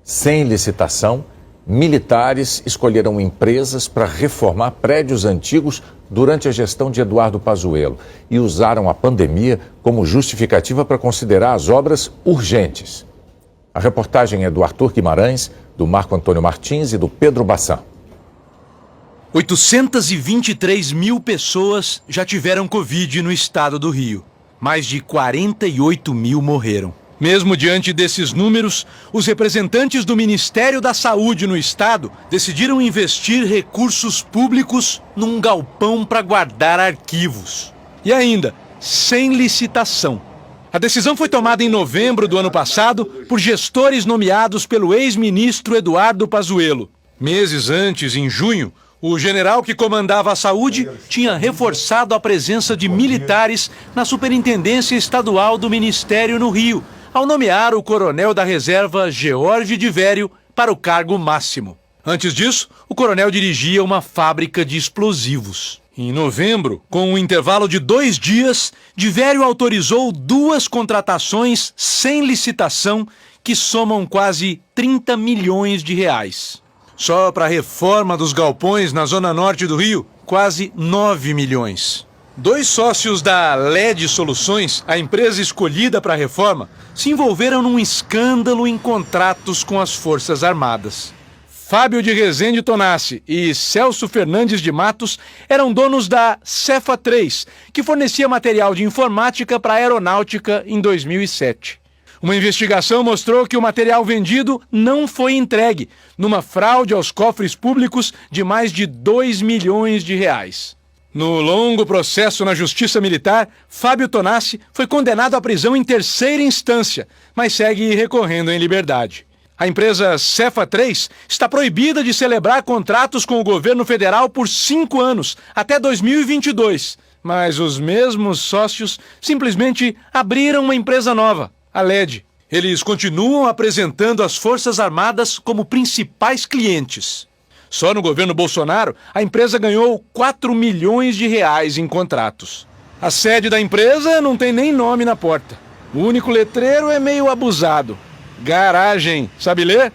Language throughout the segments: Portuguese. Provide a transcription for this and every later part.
Sem licitação, militares escolheram empresas para reformar prédios antigos durante a gestão de Eduardo Pazuello e usaram a pandemia como justificativa para considerar as obras urgentes. A reportagem é do Arthur Guimarães, do Marco Antônio Martins e do Pedro Bassan. 823 mil pessoas já tiveram Covid no estado do Rio. Mais de 48 mil morreram. Mesmo diante desses números, os representantes do Ministério da Saúde no estado decidiram investir recursos públicos num galpão para guardar arquivos. E ainda, sem licitação. A decisão foi tomada em novembro do ano passado por gestores nomeados pelo ex-ministro Eduardo Pazuello. Meses antes, em junho, o general que comandava a saúde tinha reforçado a presença de militares na Superintendência Estadual do Ministério no Rio, ao nomear o coronel da reserva George de Vério para o cargo máximo. Antes disso, o coronel dirigia uma fábrica de explosivos. Em novembro, com um intervalo de 2 dias, de Vério autorizou 2 contratações sem licitação que somam quase 30 milhões de reais. Só para a reforma dos galpões na zona norte do Rio, quase 9 milhões. 2 sócios da LED Soluções, a empresa escolhida para a reforma, se envolveram num escândalo em contratos com as Forças Armadas. Fábio de Rezende Tonassi e Celso Fernandes de Matos eram donos da Cefa 3, que fornecia material de informática para a aeronáutica em 2007. Uma investigação mostrou que o material vendido não foi entregue, numa fraude aos cofres públicos de mais de 2 milhões de reais. No longo processo na Justiça Militar, Fábio Tonassi foi condenado à prisão em 3ª instância, mas segue recorrendo em liberdade. A empresa Cefa 3 está proibida de celebrar contratos com o governo federal por 5 anos, até 2022. Mas os mesmos sócios simplesmente abriram uma empresa nova, a LED. Eles continuam apresentando as Forças Armadas como principais clientes. Só no governo Bolsonaro, a empresa ganhou 4 milhões de reais em contratos. A sede da empresa não tem nem nome na porta. O único letreiro é meio abusado. Garagem, sabe ler?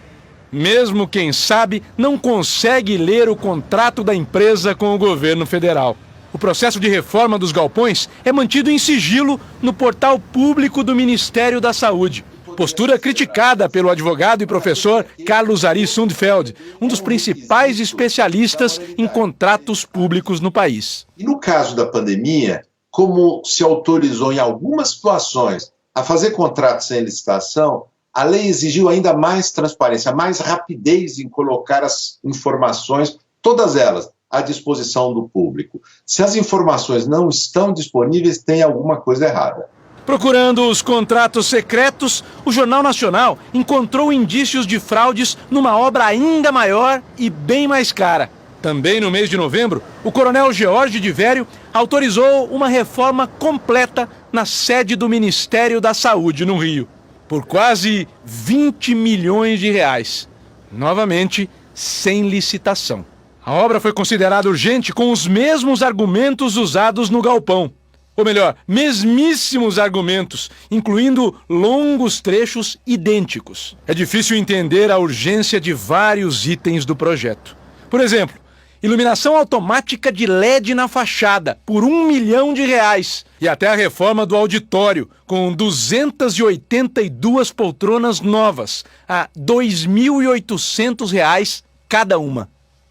Mesmo quem sabe não consegue ler o contrato da empresa com o governo federal. O processo de reforma dos galpões é mantido em sigilo no portal público do Ministério da Saúde. Postura criticada pelo advogado e professor Carlos Ari Sundfeld, um dos principais especialistas em contratos públicos no país. E no caso da pandemia, como se autorizou em algumas situações a fazer contratos sem licitação, a lei exigiu ainda mais transparência, mais rapidez em colocar as informações, todas elas, à disposição do público. Se as informações não estão disponíveis, tem alguma coisa errada. Procurando os contratos secretos, o Jornal Nacional encontrou indícios de fraudes numa obra ainda maior e bem mais cara. Também no mês de novembro, o coronel George de Vério autorizou uma reforma completa na sede do Ministério da Saúde no Rio, por quase 20 milhões de reais. Novamente, sem licitação. A obra foi considerada urgente com os mesmos argumentos usados no galpão. Ou melhor, mesmíssimos argumentos, incluindo longos trechos idênticos. É difícil entender a urgência de vários itens do projeto. Por exemplo, iluminação automática de LED na fachada, por 1 milhão de reais. E até a reforma do auditório, com 282 poltronas novas, a R$ 2.800 cada uma.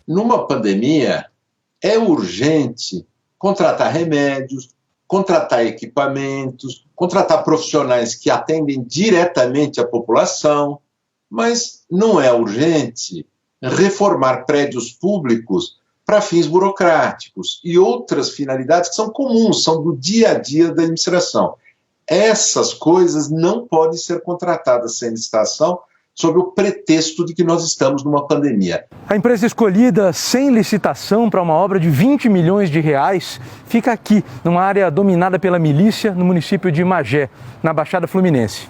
Numa pandemia, é urgente contratar remédios, contratar equipamentos, contratar profissionais que atendem diretamente a população, mas não é urgente reformar prédios públicos para fins burocráticos e outras finalidades que são comuns, são do dia a dia da administração. Essas coisas não podem ser contratadas sem licitação, sob o pretexto de que nós estamos numa pandemia. A empresa escolhida sem licitação para uma obra de 20 milhões de reais fica aqui, numa área dominada pela milícia, no município de Magé, na Baixada Fluminense.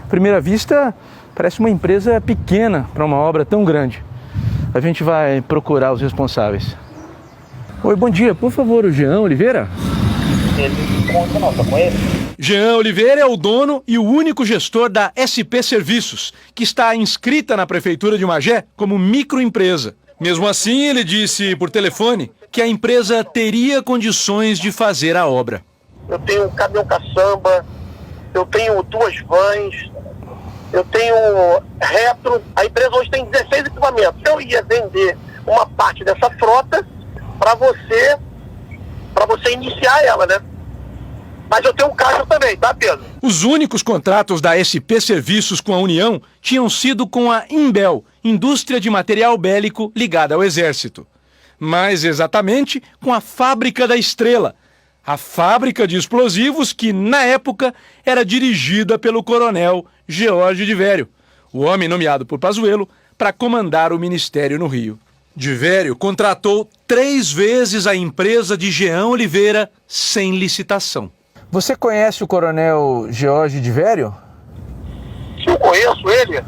À primeira vista, parece uma empresa pequena para uma obra tão grande. A gente vai procurar os responsáveis. Oi, bom dia. Por favor, o Jean Oliveira? ele não conta não, tô com ele. Jean Oliveira é o dono e o único gestor da SP Serviços, que está inscrita na Prefeitura de Magé como microempresa. Mesmo assim, ele disse por telefone que a empresa teria condições de fazer a obra. Eu tenho um caminhão caçamba, eu tenho 2 vans, eu tenho retro. A empresa hoje tem 16 equipamentos. Eu ia vender uma parte dessa frota para você iniciar ela, né? Mas eu tenho um caixa também, tá, Pedro? Os únicos contratos da SP Serviços com a União tinham sido com a Imbel, indústria de material bélico ligada ao Exército. Mais exatamente com a Fábrica da Estrela, a fábrica de explosivos que, na época, era dirigida pelo coronel George de Vério, o homem nomeado por Pazuello para comandar o ministério no Rio. De Vério contratou 3 vezes a empresa de Jean Oliveira sem licitação. Você conhece o coronel George de Vério? Eu conheço ele?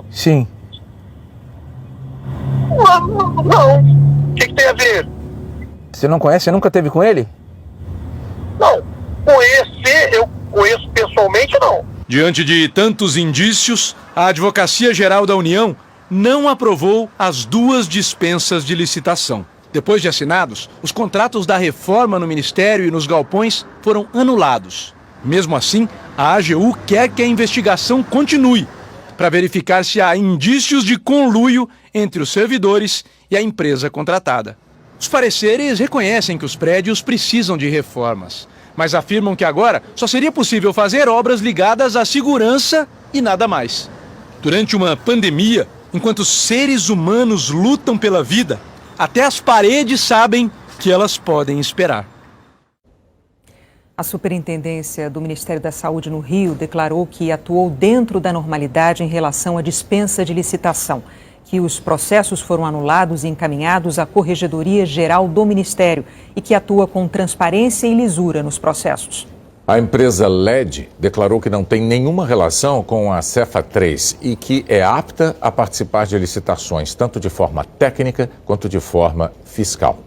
Sim. Não. O que tem a ver? Você não conhece? Você nunca teve com ele? Não. Conhecer, eu conheço pessoalmente, não. Diante de tantos indícios, a Advocacia Geral da União não aprovou as 2 dispensas de licitação. Depois de assinados, os contratos da reforma no Ministério e nos galpões foram anulados. Mesmo assim, a AGU quer que a investigação continue, para verificar se há indícios de conluio entre os servidores e a empresa contratada. Os pareceres reconhecem que os prédios precisam de reformas, mas afirmam que agora só seria possível fazer obras ligadas à segurança e nada mais. Durante uma pandemia, enquanto seres humanos lutam pela vida, até as paredes sabem que elas podem esperar. A Superintendência do Ministério da Saúde no Rio declarou que atuou dentro da normalidade em relação à dispensa de licitação, que os processos foram anulados e encaminhados à Corregedoria Geral do Ministério e que atua com transparência e lisura nos processos. A empresa LED declarou que não tem nenhuma relação com a Cefa 3 e que é apta a participar de licitações, tanto de forma técnica quanto de forma fiscal.